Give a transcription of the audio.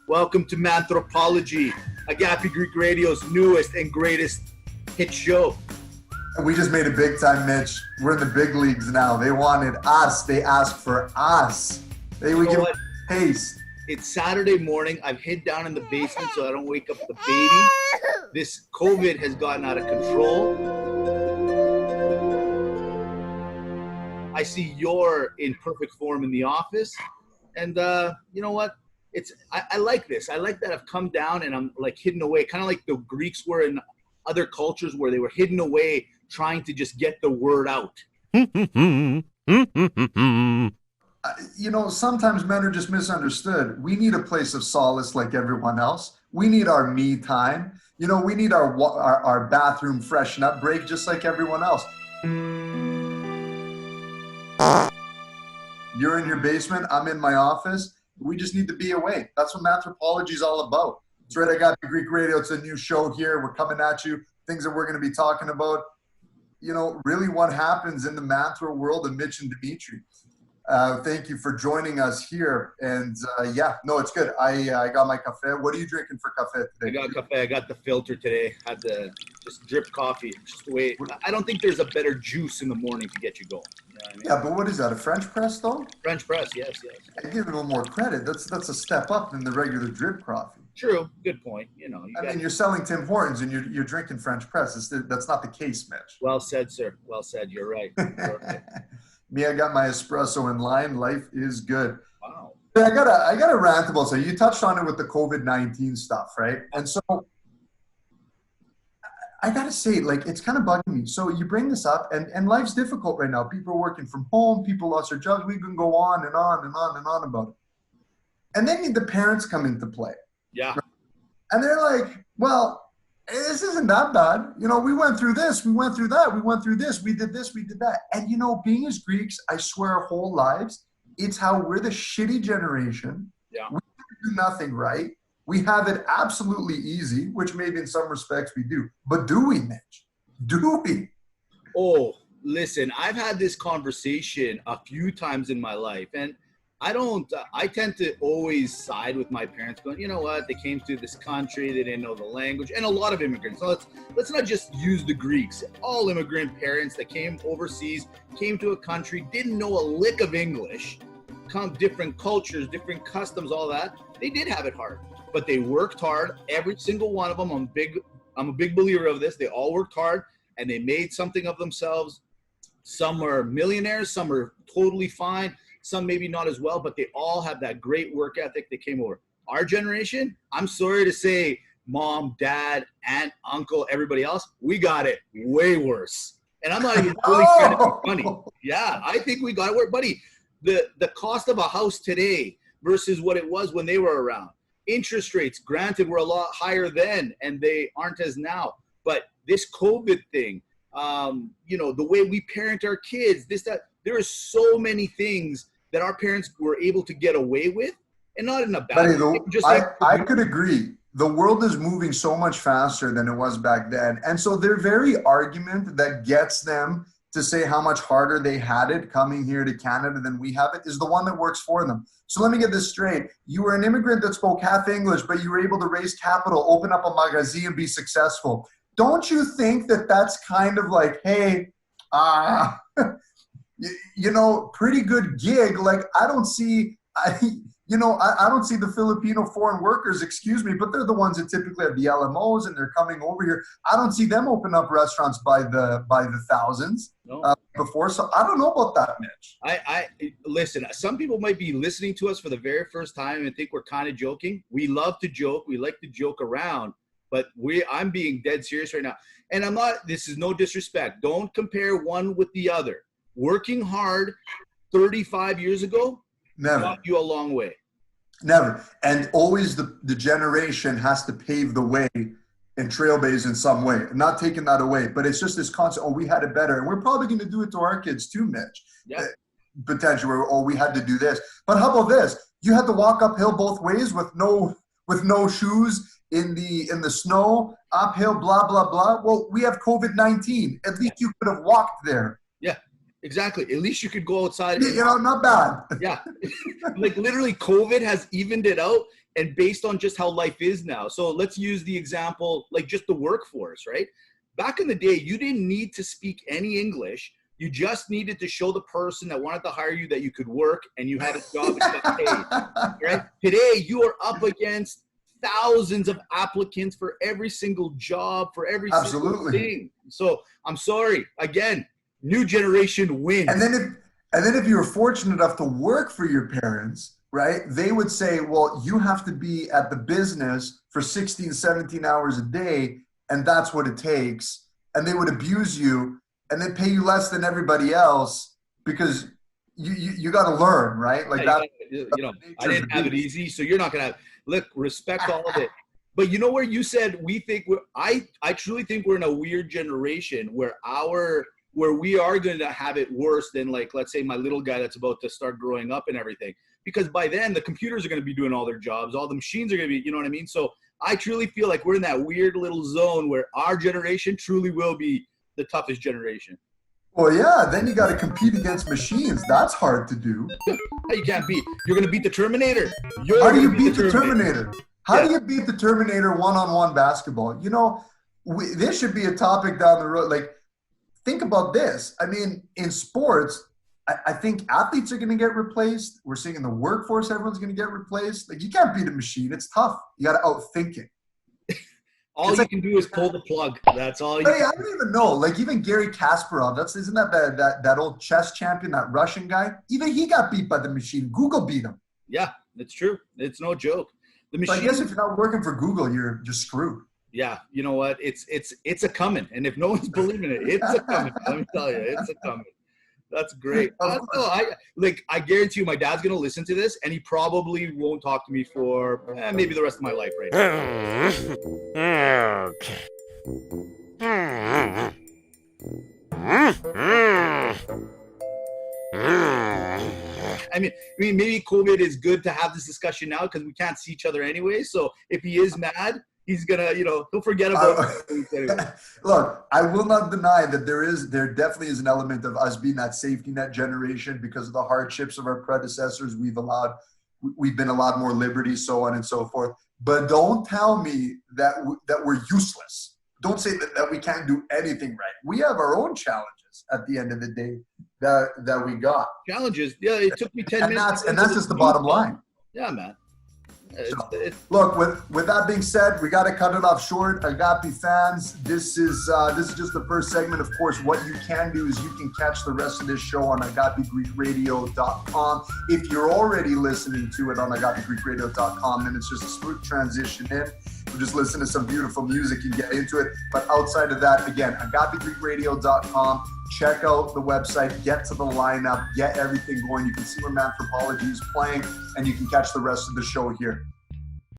Welcome to Manthropology, Agape Greek Radio's newest and greatest hit show. We just made it big time, Mitch. We're in the big leagues now. They wanted us. They asked for us. We give a taste. It's Saturday morning. I've hid down in the basement so I don't wake up the baby. This COVID has gotten out of control. I see you're in perfect form in the office. And you know what? I like this. I like that I've come down and I'm like hidden away, kind of like the Greeks were in other cultures where they were hidden away trying to just get the word out. Sometimes men are just misunderstood. We need a place of solace like everyone else. We need our me time. We need our bathroom freshen up break just like everyone else. You're in your basement. I'm in my office. We just need to be away. That's what Manthropology is all about. It's right. I got the Greek Radio. It's a new show here. We're coming at you. Things that we're going to be talking about. Really what happens in the Manthro world of Mitch and Dimitri. Thank you for joining us here. And it's good. I got my cafe. What are you drinking for cafe today? I got cafe. I got the filter today. Had the just drip coffee. Just the way. I don't think there's a better juice in the morning to get you going. You know what I mean? Yeah, but what is that? A French press though? French press, yes. I give it a little more credit. That's a step up than the regular drip coffee. True. Good point. You're selling Tim Hortons and you're drinking French press. That's not the case, Mitch. Well said, sir. Well said. You're right. Me, I got my espresso in line. Life is good. Wow. I got a rant about. So you touched on it with the COVID-19 stuff, right? And so I gotta say, it's kind of bugging me. So you bring this up, and life's difficult right now. People are working from home. People lost their jobs. We can go on and on and on and on about it. And then the parents come into play. Yeah. Right? And they're like, well, this isn't that bad. We went through this, we went through that, we went through this, we did that. And being as Greeks, I swear our whole lives, it's how we're the shitty generation. Yeah. We do nothing right. We have it absolutely easy, which maybe in some respects we do. But do we, Mitch? Do we? Oh, listen, I've had this conversation a few times in my life, and I tend to always side with my parents going, you know what, they came to this country, they didn't know the language, and a lot of immigrants. So let's not just use the Greeks. All immigrant parents that came overseas, came to a country, didn't know a lick of English, different cultures, different customs, all that. They did have it hard, but they worked hard. Every single one of them, I'm a big believer of this. They all worked hard and they made something of themselves. Some are millionaires, some are totally fine. Some maybe not as well, but they all have that great work ethic that came over. Our generation, I'm sorry to say, mom, dad, aunt, uncle, everybody else, we got it way worse. And I'm not even really trying to be funny. Yeah, I think we got it worse. Buddy, the cost of a house today versus what it was when they were around. Interest rates, granted, were a lot higher then, and they aren't as now. But this COVID thing, the way we parent our kids, there are so many things that our parents were able to get away with, and not in a bad way. I could agree. The world is moving so much faster than it was back then. And so their very argument that gets them to say how much harder they had it coming here to Canada than we have it is the one that works for them. So let me get this straight. You were an immigrant that spoke half English, but you were able to raise capital, open up a magazine, and be successful. Don't you think that that's kind of like, hey, pretty good gig. I don't see the Filipino foreign workers, excuse me, but they're the ones that typically have the LMOs and they're coming over here. I don't see them open up restaurants by the thousands before. So I don't know about that, Mitch. I listen, some people might be listening to us for the very first time and think we're kind of joking. We love to joke. We like to joke around, but I'm being dead serious right now. And this is no disrespect. Don't compare one with the other. Working hard 35 years ago got you a long way. Never. And always the generation has to pave the way and trailblaze in some way. I'm not taking that away, but it's just this concept, we had it better. And we're probably going to do it to our kids too, Mitch. Yeah. Potentially, we had to do this. But how about this? You had to walk uphill both ways with no shoes in the snow, uphill, blah, blah, blah. Well, we have COVID-19. At least you could have walked there. Yeah. Exactly. At least you could go outside. Not bad. Yeah. Literally COVID has evened it out. and based on just how life is now. So let's use the example, like just the workforce, right? Back in the day, you didn't need to speak any English. You just needed to show the person that wanted to hire you that you could work and you had a job and got paid, right? Today, you are up against thousands of applicants for every single job, for every single thing. So I'm sorry, again, new generation wins. And then if you were fortunate enough to work for your parents, right, they would say, well, you have to be at the business for 16, 17 hours a day, and that's what it takes. And they would abuse you and then pay you less than everybody else because you got to learn, right? Like that. I didn't have it easy, so you're not going to have, look, respect all of it. But you know where you said I truly think we're in a weird generation where we are going to have it worse than, like, let's say my little guy that's about to start growing up and everything. Because by then the computers are going to be doing all their jobs. All the machines are going to be, you know what I mean? So I truly feel like we're in that weird little zone where our generation truly will be the toughest generation. Well, yeah, then you got to compete against machines. That's hard to do. You can't beat. You're going to beat the Terminator. How do you beat the Terminator? How do you beat the Terminator one-on-one basketball? You know, this should be a topic down the road. Like, think about this. I mean, in sports, I think athletes are going to get replaced. We're seeing in the workforce, everyone's going to get replaced. Like, you can't beat a machine. It's tough. You got to outthink it. All you can do is pull the plug. That's all you I don't even know. Like, even Gary Kasparov, isn't that old chess champion, that Russian guy? Even he got beat by the machine. Google beat him. Yeah, it's true. It's no joke. The machine. So I guess if you're not working for Google, you're just screwed. Yeah, you know what? It's a coming. And if no one's believing it, it's a coming. Let me tell you, it's a coming. That's great. I guarantee you my dad's going to listen to this and he probably won't talk to me for maybe the rest of my life right now. I mean, maybe COVID is good to have this discussion now because we can't see each other anyway. So if he is mad, he's gonna, he'll forget about it. Look, I will not deny that there definitely is an element of us being that safety net generation because of the hardships of our predecessors. We've been allowed more liberty, so on and so forth. But don't tell me that we're useless. Don't say that we can't do anything right. We have our own challenges at the end of the day that we got. Challenges? Yeah, it took me 10 minutes. And that's just the bottom line. Yeah, man. Look, with that being said, we got to cut it off short. Agape fans, this is just the first segment. Of course, what you can do is you can catch the rest of this show on agapegreekradio.com. If you're already listening to it on agapegreekradio.com, then it's just a smooth transition in. We'll just listen to some beautiful music and get into it. But outside of that, again, agapegreekradio.com. Check out the website, get to the lineup, get everything going. You can see where Manthropology is playing, and you can catch the rest of the show here.